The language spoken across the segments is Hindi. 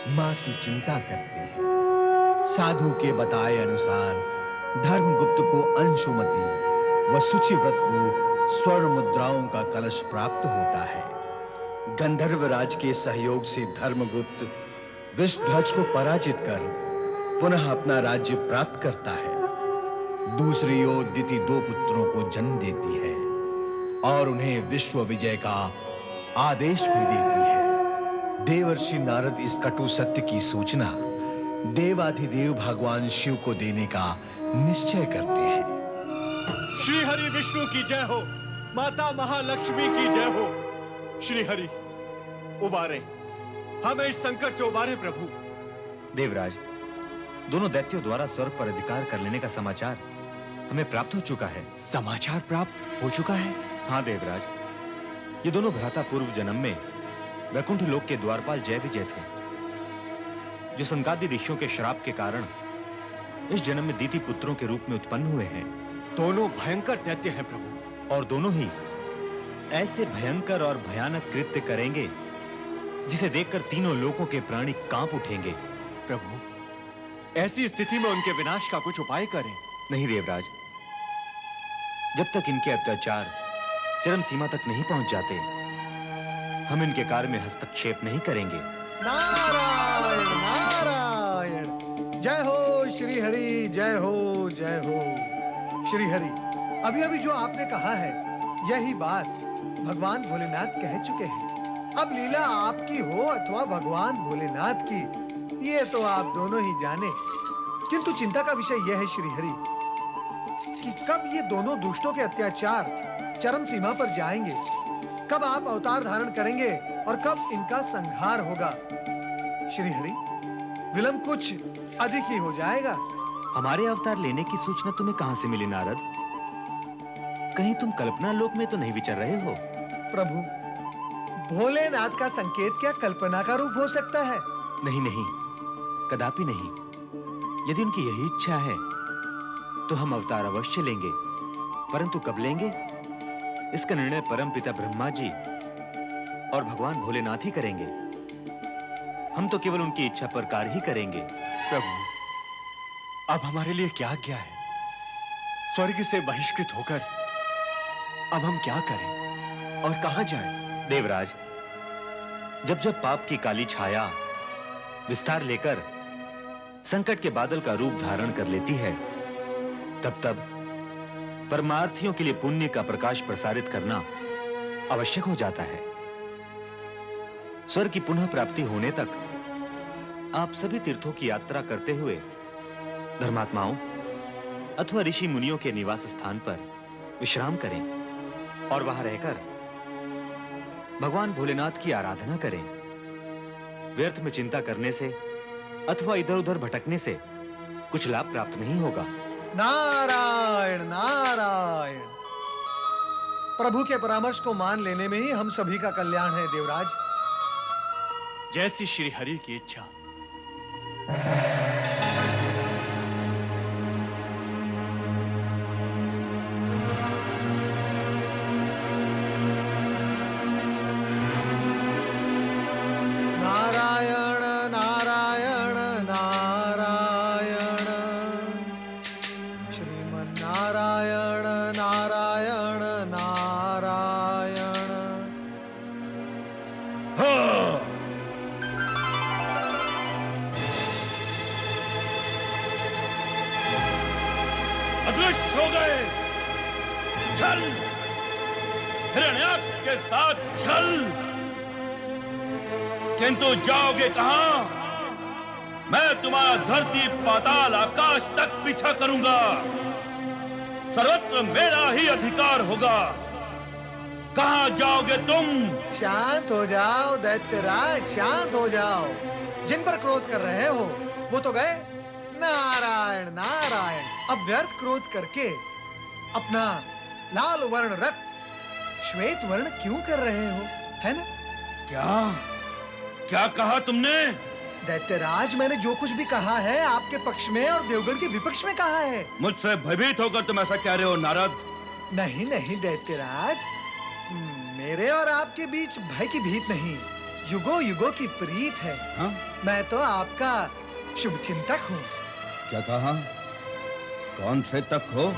मां की चिंता करते हैं। साधु के बताए अनुसार धर्मगुप्त को अंशुमति व सुचिव्रत को स्वर्ण मुद्राओं का कलश प्राप्त होता है। गंधर्वराज के सहयोग से धर्मगुप्त वृषध्वज को पराजित कर पुनः अपना राज्य प्राप्त करता है। दूसरी ओर दिति 2 पुत्रों को जन्म देती है और उन्हें विश्व विजय का आदेश भी देती है। देवर्षि नारद इस कटु सत्य की सूचना देवाधिदेव भगवान शिव को देने का निश्चय करते हैं। श्री हरि विष्णु की जय हो, माता महालक्ष्मी की जय हो। श्री हरि उबारे, हमें इस संकट से उबारे प्रभु। देवराज, दोनों दैत्यों द्वारा स्वर्ग पर अधिकार कर लेने का समाचार हमें प्राप्त हो चुका है। समाचार प्राप्त हो चुका है? हाँ देवराज, ये दोनों भ्राता पूर्व जन्म में वैकुंठ लोक के द्वारपाल जय विजय थे, जो संकादि ऋषियों के श्राप के कारण इस जन्म में दिति पुत्रों के रूप में उत्पन्न हुए हैं। दोनों भयंकर दैत्य हैं प्रभु, और दोनों ही ऐसे भयंकर और भयानक कृत्य करेंगे जिसे देखकर तीनों लोकों के प्राणी कांप उठेंगे। प्रभु, ऐसी स्थिति में उनके विनाश का कुछ उपाय करें। नहीं देवराज, जब तक इनके अत्याचार चरम सीमा तक नहीं पहुंच जाते, हम इनके कार्य में हस्तक्षेप नहीं करेंगे। नारायण नारायण, जय हो श्री हरि, जय हो जय हो। श्री हरि, अभी अभी जो आपने कहा है यही बात भगवान भोलेनाथ कह चुके हैं। अब लीला आपकी हो अथवा भगवान भोलेनाथ की, ये तो आप दोनों ही जाने। किंतु चिंता का विषय यह है श्री हरि कि कब ये दोनों दुष्टों के अत्याचार चरम सीमा पर जाएंगे, कब आप अवतार धारण करेंगे और कब इनका संहार होगा। श्री हरि, विलंब कुछ अधिक ही हो जाएगा। हमारे अवतार लेने की सूचना तुम्हें कहां से मिली नारद? कहीं तुम कल्पना लोक में तो नहीं विचर रहे हो? प्रभु, भोलेनाथ का संकेत क्या कल्पना का रूप हो सकता है? नहीं नहीं, कदापि नहीं। यदि उनकी यही इच्छा है तो हम अवतार अवश्य लेंगे, परंतु कब लेंगे इसका निर्णय परमपिता ब्रह्मा जी और भगवान भोलेनाथ ही करेंगे। हम तो केवल उनकी इच्छा पर कार्य ही करेंगे। प्रभु, अब हमारे लिए क्या आज्ञा है? स्वर्ग से बहिष्कृत होकर अब हम क्या करें और कहां जाएं? देवराज, जब जब पाप की काली छाया विस्तार लेकर संकट के बादल का रूप धारण कर लेती है, तब तब परमार्थियों के लिए पुण्य का प्रकाश प्रसारित करना आवश्यक हो जाता है। स्वर्ग की पुनः प्राप्ति होने तक आप सभी तीर्थों की यात्रा करते हुए धर्मात्माओं अथवा ऋषि मुनियों के निवास स्थान पर विश्राम करें और वहां रहकर भगवान भोलेनाथ की आराधना करें। व्यर्थ में चिंता करने से अथवा इधर-उधर भटकने से कुछ लाभ प्राप्त नहीं होगा। नारायण नारायण, प्रभु के परामर्श को मान लेने में ही हम सभी का कल्याण है देवराज। जैसी श्री हरि की इच्छा। नारायण नारायण नारायण, श्रीमन्नारायण नारायण नारायण। अदृश्य हो गए। चल, हिरण्याक्ष के साथ चल। किंतु जाओगे कहां? मैं तुम्हारा धरती पाताल आकाश तक पीछा करूंगा। सर्वत्र मेरा ही अधिकार होगा। कहां जाओगे तुम? शांत हो जाओ दैत्यराज, शांत हो जाओ। जिन पर क्रोध कर रहे हो वो तो गए। नारायण नारायण, अब व्यर्थ क्रोध करके अपना लाल वर्ण रक्त श्वेत वर्ण क्यों कर रहे हो, है ना? क्या कहा तुमने? दैत्यराज, मैंने जो कुछ भी कहा है आपके पक्ष में और देवगण के विपक्ष में कहा है। मुझसे भयभीत होकर तुम ऐसा कह रहे हो नारद? नहीं नहीं दैत्यराज, मेरे और आपके बीच भय की भीत नहीं, युगों युगों की प्रीत है। हाँ? मैं तो आपका शुभ चिंतक हूँ। क्या कहा? कौन से तक हो?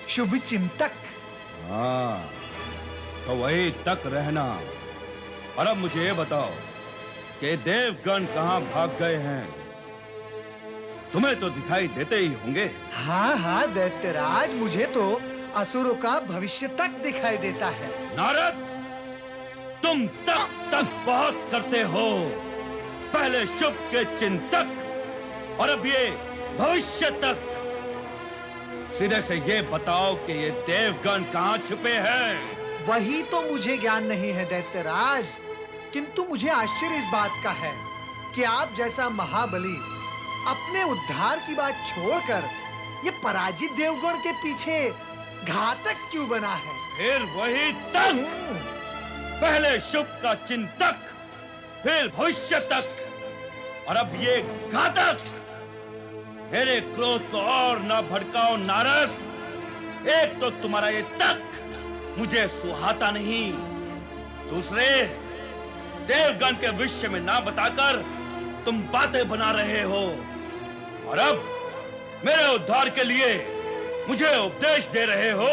शुभ चिंतक। हाँ, तो वही तक रहना। और अब मुझे ये बताओ कि देवगण कहाँ भाग गए हैं? तुम्हें तो दिखाई देते ही होंगे। हाँ हाँ दैत्यराज, मुझे तो असुरों का भविष्य तक दिखाई देता है। नारद, तुम तक बहुत करते हो। पहले शुभ के चिंतक और अब ये भविष्य तक। सीधे से ये बताओ कि ये देवगण कहाँ छुपे हैं? वही तो मुझे ज्ञान नहीं है दैत्यराज, किंतु मुझे आश्चर्य इस बात का है कि आप जैसा महाबली अपने उद्धार की बात छोड़कर ये पराजित देवगण के पीछे घातक क्यों बना है? फिर वही तक। पहले शुभ का चिंतक, फिर भविष्य तक और अब ये घातक। मेरे क्रोध को और ना भड़काओ नारद। एक तो तुम्हारा ये तक मुझे सुहाता नहीं, दूसरे देवगण के विषय में ना बताकर तुम बातें बना रहे हो और अब मेरे उद्धार के लिए मुझे उपदेश दे रहे हो।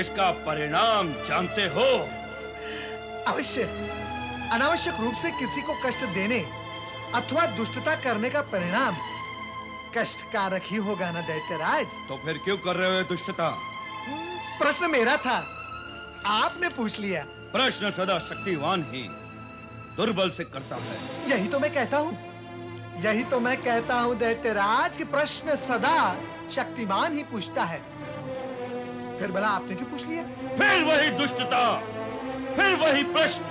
इसका परिणाम जानते हो? अवश्य। अनावश्यक रूप से किसी को कष्ट देने अथवा दुष्टता करने का परिणाम कष्टकारक ही होगा ना दैत्यराज? तो फिर क्यों कर रहे हो ये दुष्टता? प्रश्न मेरा था, आपने पूछ लिया। प्रश्न सदा शक्तिवान ही दुर्बल से करता है। यही तो मैं कहता हूँ, यही तो मैं कहता हूँ दैत्यराज कि प्रश्न सदा शक्तिमान ही पूछता है। फिर भला आपने क्यों पूछ लिया? फिर वही दुष्टता, फिर वही प्रश्न।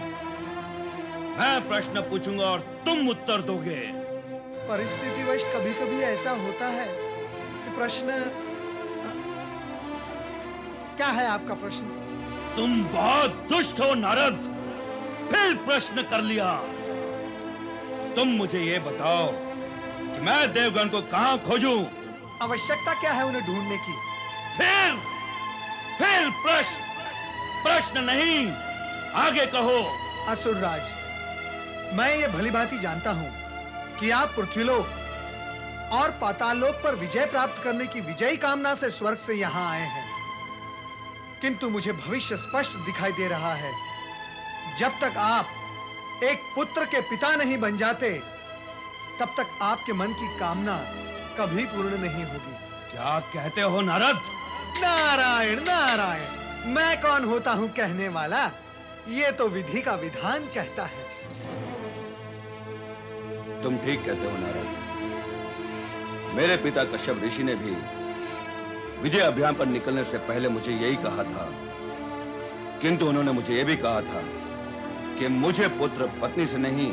मैं प्रश्न पूछूंगा और तुम उत्तर दोगे। परिस्थितिवश कभी-कभी ऐसा होता है कि प्रश्न। क्या है आपका प्रश्न? तुम बहुत दुष्ट हो नारद। फिर प्रश्न कर लिया। तुम मुझे ये बताओ कि मैं देवगण को कहां खोजूं? आवश्यकता क्या है उन्हें ढूंढने की? फिर प्रश्न नहीं, आगे कहो। असुरराज, मैं ये भलीभांति जानता हूं कि आप पृथ्वीलोक और पाताललोक पर विजय प्राप्त करने की विजयी कामना से स्वर्ग से यहां आए हैं, किंतु मुझे भविष्य स्पष्ट दिखाई दे रहा है। जब तक आप एक पुत्र के पिता नहीं बन जाते, तब तक आपके मन की कामना कभी पूर्ण नहीं होगी। क्या कहते हो नारद? नारायण नारायण, मैं कौन होता हूं कहने वाला? ये तो विधि का विधान कहता है। तुम ठीक कहते हो नारद। मेरे पिता कश्यप ऋषि ने भी विजय अभियान पर निकलने से पहले मुझे यही कहा था, किंतु उन्होंने मुझे यह भी कहा था कि मुझे पुत्र पत्नी से नहीं,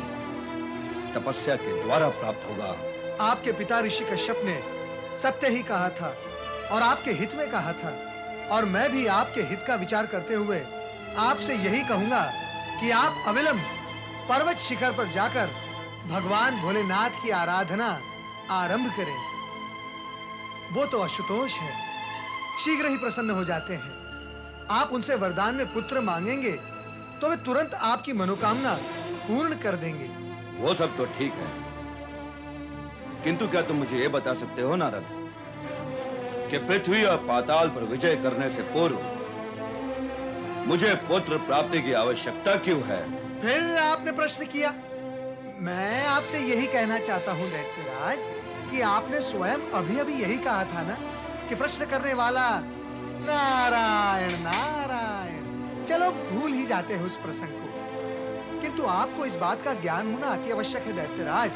तपस्या के द्वारा प्राप्त होगा। आपके पिता ऋषि कश्यप ने सत्य ही कहा था और आपके हित में कहा था, और मैं भी आपके हित का विचार करते हुए आपसे यही कहूंगा कि आप अविलंब पर्वत शिखर पर जाकर भगवान भोलेनाथ की आराधना आरंभ करें। वो तो आशुतोष है, शीघ्र ही प्रसन्न हो जाते हैं। आप उनसे वरदान में पुत्र मांगेंगे तो वे तुरंत आपकी मनोकामना पूर्ण कर देंगे। वो सब तो ठीक है, किंतु क्या तुम मुझे यह बता सकते हो नारद कि पृथ्वी और पाताल पर विजय करने से पूर्व मुझे पुत्र प्राप्ति की आवश्यकता क्यों है? फिर आपने प्रश्न किया। मैं आपसे यही कहना चाहता हूं दैत्यराज कि आपने स्वयं अभी-अभी यही कहा था ना कि प्रश्न करने वाला नारायण नारायण। चलो भूल ही जाते हैं उस प्रसंग को, किंतु आपको इस बात का ज्ञान होना अति आवश्यक है दैत्यराज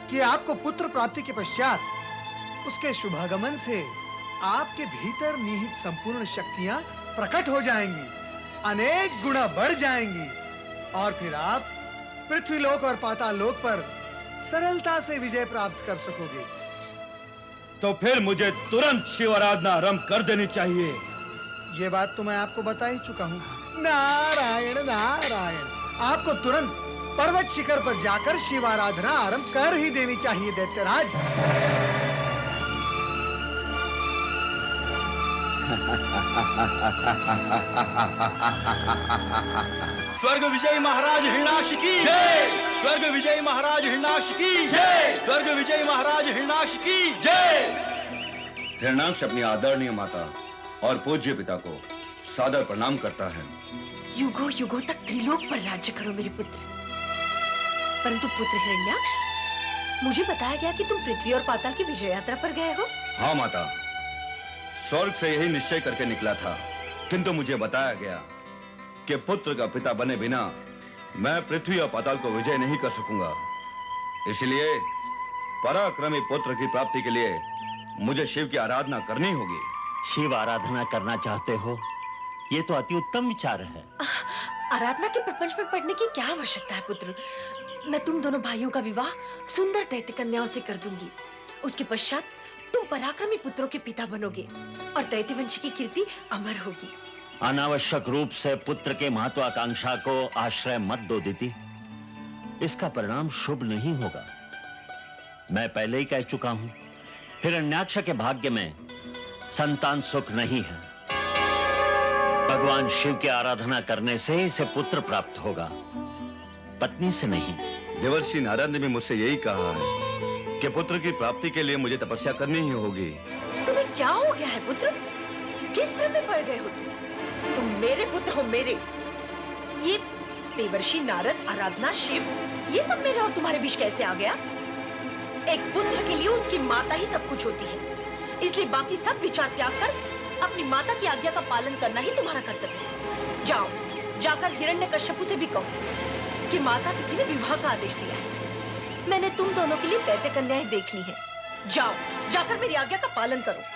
कि आपको पुत्र प्राप्ति के पश्चात उसके शुभागमन से आपके भीतर निहित संपूर्ण शक्तियां प्रकट हो जाएंगी, अनेक गुना बढ़ जाएंगी, और फिर आप पृथ्वीलोक और पाताललोक पर सरलता से विजय प्राप्त कर सकोगे। तो फिर मुझे तुरंत शिव आराधना आरंभ कर देनी चाहिए। ये बात तो मैं आपको बता ही चुका हूँ। नारायण नारायण, आपको तुरंत पर्वत शिखर पर जाकर शिव आराधना आरंभ कर ही देनी चाहिए दैत्यराज। स्वर्ग विजय महाराज हिरणाक्ष की जय। स्वर्ग विजय महाराज हिरणाक्ष की जय। स्वर्ग विजय महाराज हिरणाक्ष की जय। हिरणाक्ष अपनी आदरणीय माता और पूज्य पिता को सादर प्रणाम करता है। युगों युगों तक त्रिलोक पर राज्य करो मेरे पुत्र। परंतु पुत्र हिरण्याक्ष, मुझे बताया गया कि तुम पृथ्वी और पाताल की विजय यात्रा पर गए हो। हाँ माता, स्वर्ग से यही निश्चय करके निकला था, किंतु मुझे बताया गया कि पुत्र का पिता बने बिना मैं पृथ्वी और पाताल को विजय नहीं कर सकूंगा। इसलिए पराक्रमी पुत्र की प्राप्ति के लिए मुझे शिव की आराधना करनी होगी। शिव आराधना करना चाहते हो? ये तो अति उत्तम विचार है। आराधना के प्रपंच में पढ़ने की क्या आवश्यकता है पुत्र। मैं तुम दोनों भाइयों का विवाह सुंदर दैत्य कन्याओं से कर दूंगी। उसके पश्चात तुम पराक्रमी पुत्रों के पिता बनोगे और दैत्य वंश की कीर्ति अमर होगी। अनावश्यक रूप से पुत्र के महत्वाकांक्षा को आश्रय मत दो दीदी। इसका परिणाम शुभ नहीं होगा। मैं पहले ही कह चुका हूं, हिरण्याक्ष के भाग्य में संतान सुख नहीं है। भगवान शिव की आराधना करने से इसे पुत्र प्राप्त होगा, पत्नी से नहीं। देवर्षि नारद ने भी मुझसे यही कहा है कि पुत्र की प्राप्ति के लिए मुझे तपस्या करनी ही होगी। तुम्हें क्या हो गया है पुत्र? किस भ्रम में पड़ गए हो तुम मेरे पुत्र हो मेरे। ये देवर्षि नारद, आराधना, शिव, ये सब मेरे और तुम्हारे बीच कैसे आ गया? एक पुत्र के लिए उसकी माता ही सब कुछ होती है, इसलिए बाकी सब विचार त्याग कर अपनी माता की आज्ञा का पालन करना ही तुम्हारा कर्तव्य है। जाओ, जाकर हिरण्यकश्यपु से भी कहो कि माता तिथि ने विवाह का आदेश दिया है। मैंने तुम दोनों के लिए दैत्य कन्याएं देख ली हैं। जाओ, जाकर मेरी आज्ञा का पालन करो।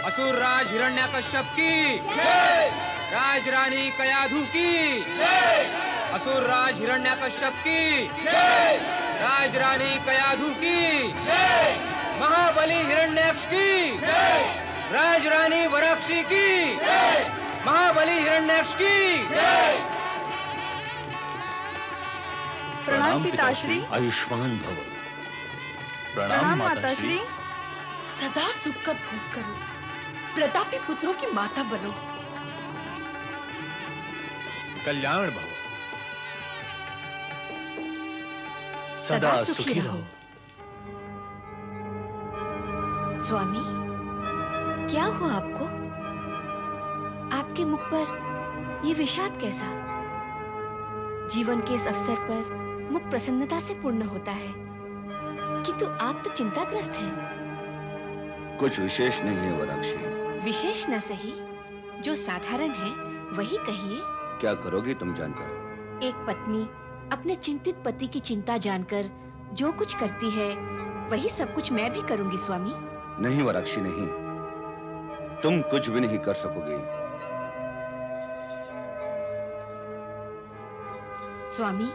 असुर राज हिरण्यकश्यप की जय। राज रानी कयाधु की जय। असुर राज हिरण्यकश्यप की जय। राज रानी कयाधु की जय। महाबली हिरण्याक्ष की जय। राज रानी वराक्षी की जय। महाबली हिरण्याक्ष की जय। प्रणाम पिताश्री। आयुष्मान भव। प्रणाम माताश्री। सदा सुख का भोग करो, प्रतापी पुत्रों की माता बनो। कल्याण भव। सदा सुखी रहो। स्वामी, क्या हुआ आपको? आपके मुख पर ये विषाद कैसा? जीवन के इस अवसर पर मुख प्रसन्नता से पूर्ण होता है, किंतु आप तो चिंताग्रस्त हैं। कुछ विशेष नहीं है वराक्षी। विशेष न सही, जो साधारण है वही कहिए। क्या करोगी तुम जानकर? एक पत्नी अपने चिंतित पति की चिंता जानकर जो कुछ करती है वही सब कुछ मैं भी करूंगी स्वामी। नहीं वराक्षी नहीं, तुम कुछ भी नहीं कर सकोगी। स्वामी,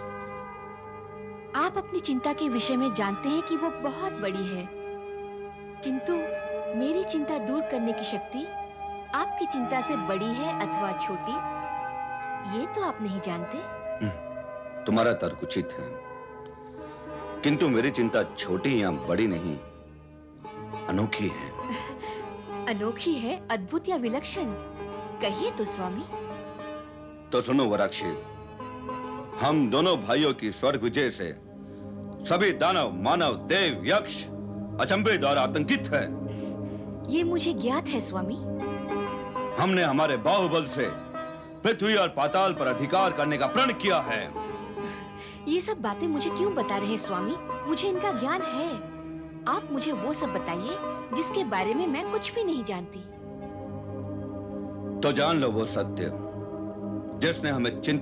आप अपनी चिंता के विषय में जानते हैं कि वो बहुत बड़ी है, किंतु मेरी चिंता दूर करने की शक्ति आपकी चिंता से बड़ी है अथवा छोटी, ये तो आप नहीं जानते। तुम्हारा तर्क उचित है, किंतु मेरी चिंता छोटी या बड़ी नहीं, अनोखी है। अनोखी है, अद्भुत या विलक्षण, कहिए तो स्वामी। तो सुनो वराक्षी, हम दोनों भाइयों की स्वर्ग विजय से सभी दानव, मानव, देव, यक्ष अचंभे द्वारा आतंकित है। ये मुझे ज्ञात है स्वामी। हमने हमारे बाहुबल से पृथ्वी और पाताल पर अधिकार करने का प्रण किया है। ये सब बातें मुझे क्यों बता रहे हैं स्वामी? मुझे इनका ज्ञान है। आप मुझे वो सब बताइए जिसके बारे में मैं कुछ भी नहीं जानती। तो जान लो वो सत्य जिसने हमें चिंतित